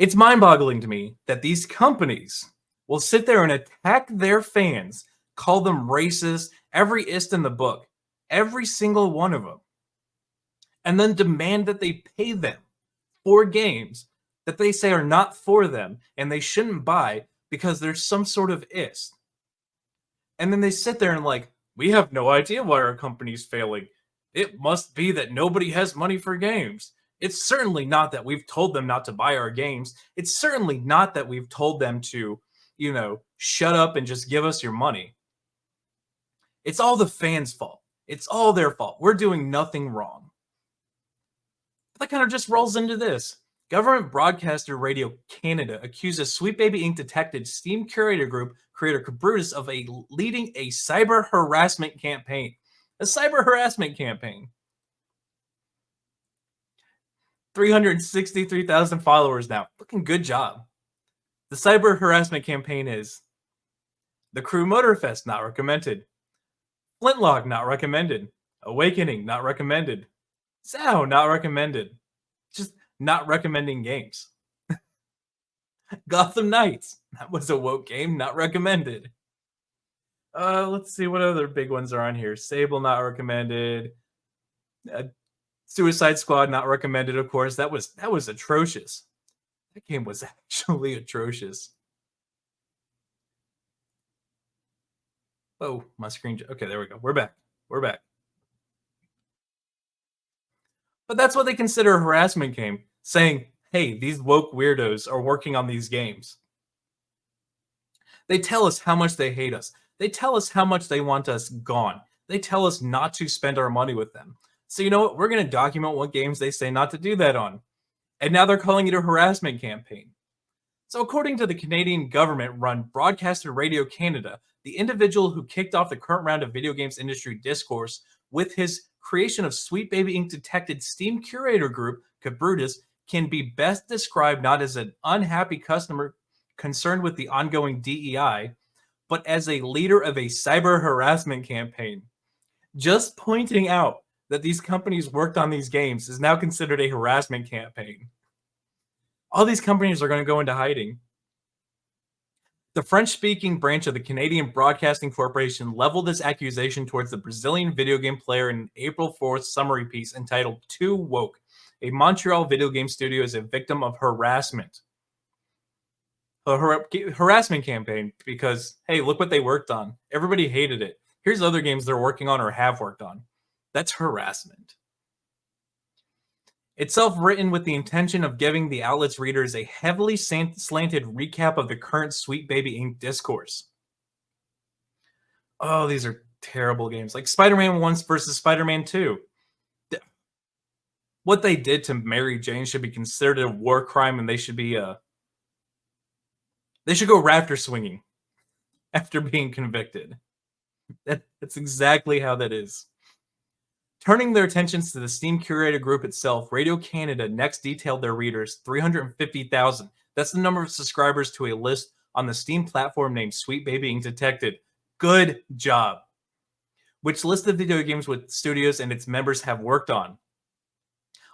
It's mind-boggling to me that these companies will sit there and attack their fans, call them racist, every ist in the book, every single one of them, and then demand that they pay them for games that they say are not for them and they shouldn't buy because there's some sort of ist. And then they sit there and like, we have no idea why our company's failing. It must be that nobody has money for games. It's certainly not that we've told them not to buy our games. It's certainly not that we've told them to, shut up and just give us your money. It's all the fans' fault. It's all their fault. We're doing nothing wrong. But that kind of just rolls into this. Government broadcaster Radio Canada accuses Sweet Baby Inc. detected Steam Curator Group creator Kabrutus of leading a cyber harassment campaign. A cyber harassment campaign. 363,000 followers now. Fucking good job. The cyber harassment campaign is The Crew Motorfest, not recommended. Flintlock, not recommended. Awakening, not recommended. Sao, not recommended. Just not recommending games. Gotham Knights, that was a woke game, not recommended. Let's see what other big ones are on here. Sable, not recommended. Suicide Squad, not recommended, of course. That was atrocious. That game was actually atrocious. Oh, my screen. Okay, there we go. We're back. But that's what they consider a harassment game, saying, hey, these woke weirdos are working on these games. They tell us how much they hate us. They tell us how much they want us gone. They tell us not to spend our money with them. So you know what? We're going to document what games they say not to do that on. And now they're calling it a harassment campaign. So according to the Canadian government-run broadcaster Radio Canada, the individual who kicked off the current round of video games industry discourse with his creation of Sweet Baby Inc. detected Steam Curator Group, Kabrutus, can be best described not as an unhappy customer concerned with the ongoing DEI, but as a leader of a cyber harassment campaign. Just pointing out that these companies worked on these games is now considered a harassment campaign. All these companies are going to go into hiding. The French-speaking branch of the Canadian Broadcasting Corporation leveled this accusation towards the Brazilian video game player in an April 4th summary piece entitled Too Woke. A Montreal video game studio is a victim of harassment. A harassment campaign because, hey, look what they worked on. Everybody hated it. Here's other games they're working on or have worked on. That's harassment. Itself written with the intention of giving the outlet's readers a heavily slanted recap of the current Sweet Baby Inc. discourse. Oh, these are terrible games. Like Spider-Man 1 versus Spider-Man 2. What they did to Mary Jane should be considered a war crime, and they should be they should go rafter swinging after being convicted. That's exactly how that is. Turning their attentions to the Steam Curator Group itself, Radio Canada next detailed their readers, 350,000. That's the number of subscribers to a list on the Steam platform named Sweet Baby Inc. Detected. Good job. Which list of video games with studios and its members have worked on.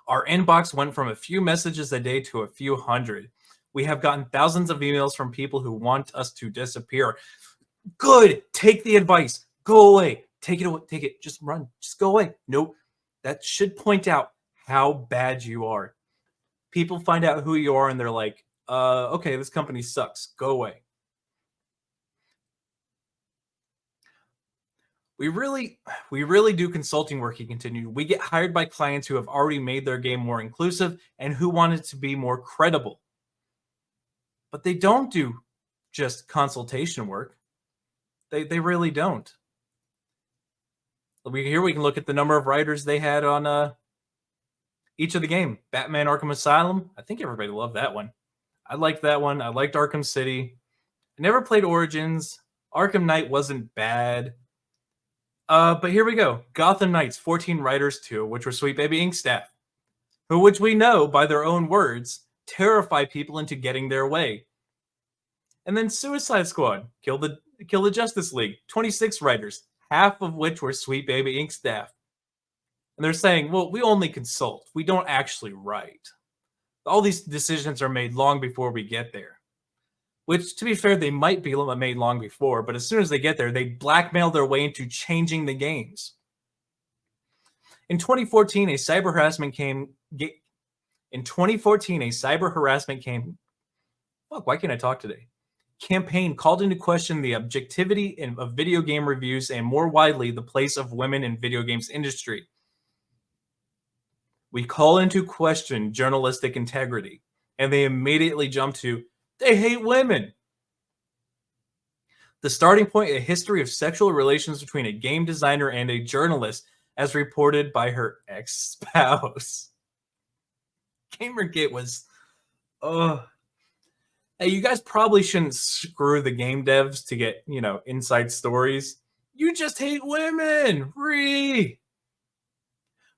Our inbox went from a few messages a day to a few hundred. We have gotten thousands of emails from people who want us to disappear. Good. Take the advice. Go away. Take it away. Take it. Just run. Just go away. Nope. That should point out how bad you are. People find out who you are and they're like, okay, this company sucks. Go away. We really do consulting work, he continued. We get hired by clients who have already made their game more inclusive and who want it to be more credible. But they don't do just consultation work. They really don't. Here we can look at the number of writers they had on each of the game. Batman Arkham Asylum. I think everybody loved that one. I liked that one. I liked Arkham City. I never played Origins. Arkham Knight wasn't bad. But here we go. Gotham Knights, 14 writers too, which were Sweet Baby Inc. staff, which we know, by their own words, terrify people into getting their way. And then Suicide Squad, Kill the Justice League, 26 writers, half of which were Sweet Baby Inc. staff. And they're saying, well, we only consult. We don't actually write. All these decisions are made long before we get there. Which, to be fair, they might be made long before, but as soon as they get there, they blackmail their way into changing the games. In 2014, a cyber harassment came. In 2014, a cyber harassment came. Fuck, why can't I talk today? Campaign called into question the objectivity of video game reviews and, more widely, the place of women in video games industry. We call into question journalistic integrity, and they immediately jump to, they hate women. The starting point, a history of sexual relations between a game designer and a journalist, as reported by her ex-spouse. Gamergate was, hey, you guys probably shouldn't screw the game devs to get, inside stories. You just hate women.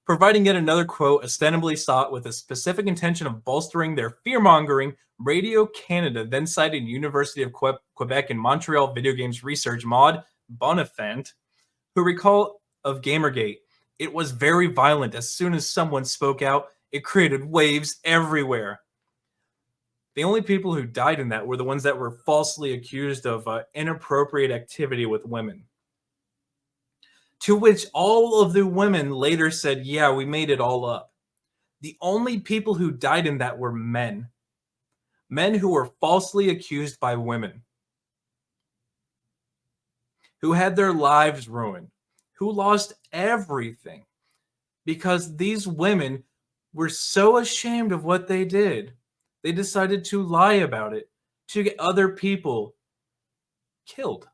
Providing yet another quote ostensibly sought with a specific intention of bolstering their fear-mongering, Radio Canada then cited University of Quebec and Montreal video games research Maud Bonifant, who recall of Gamergate, it was very violent. As soon as someone spoke out, it created waves everywhere. The only people who died in that were the ones that were falsely accused of inappropriate activity with women. To which all of the women later said, yeah, we made it all up. The only people who died in that were men. Men who were falsely accused by women. Who had their lives ruined. Who lost everything. Because these women were so ashamed of what they did. They decided to lie about it. To get other people killed.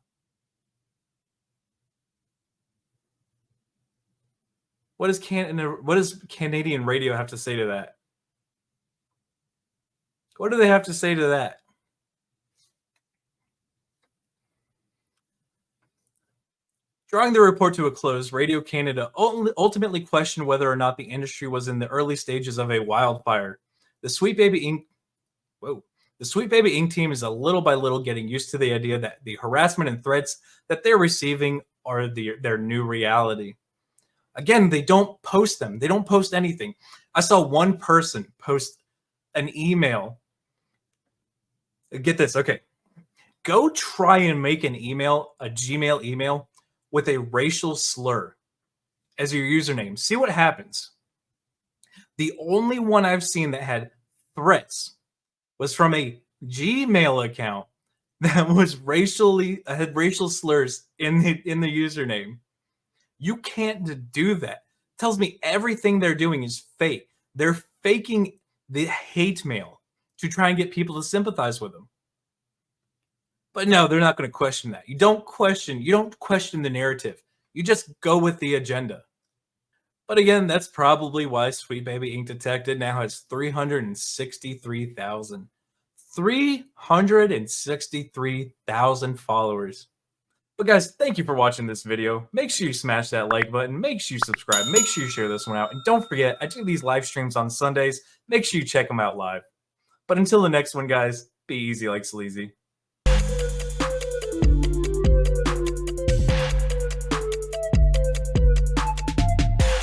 What does Canadian radio have to say to that? What do they have to say to that? Drawing the report to a close, Radio Canada ultimately questioned whether or not the industry was in the early stages of a wildfire. The Sweet Baby Inc. team is a little by little getting used to the idea that the harassment and threats that they're receiving are their new reality. Again, they don't post them. They don't post anything. I saw one person post an email. Get this, okay. Go try and make an email, a Gmail email, with a racial slur as your username. See what happens. The only one I've seen that had threats was from a Gmail account that was had racial slurs in the username. You can't do that. It tells me everything they're doing is fake. They're faking the hate mail to try and get people to sympathize with them. But no, they're not going to question that. You don't question the narrative. You just go with the agenda. But again, that's probably why Sweet Baby Inc. Detected now has 363,000. 363,000 followers. But guys, thank you for watching this video. Make sure you smash that like button. Make sure you subscribe. Make sure you share this one out. And don't forget, I do these live streams on Sundays. Make sure you check them out live. But until the next one, guys, be easy like Sleazy.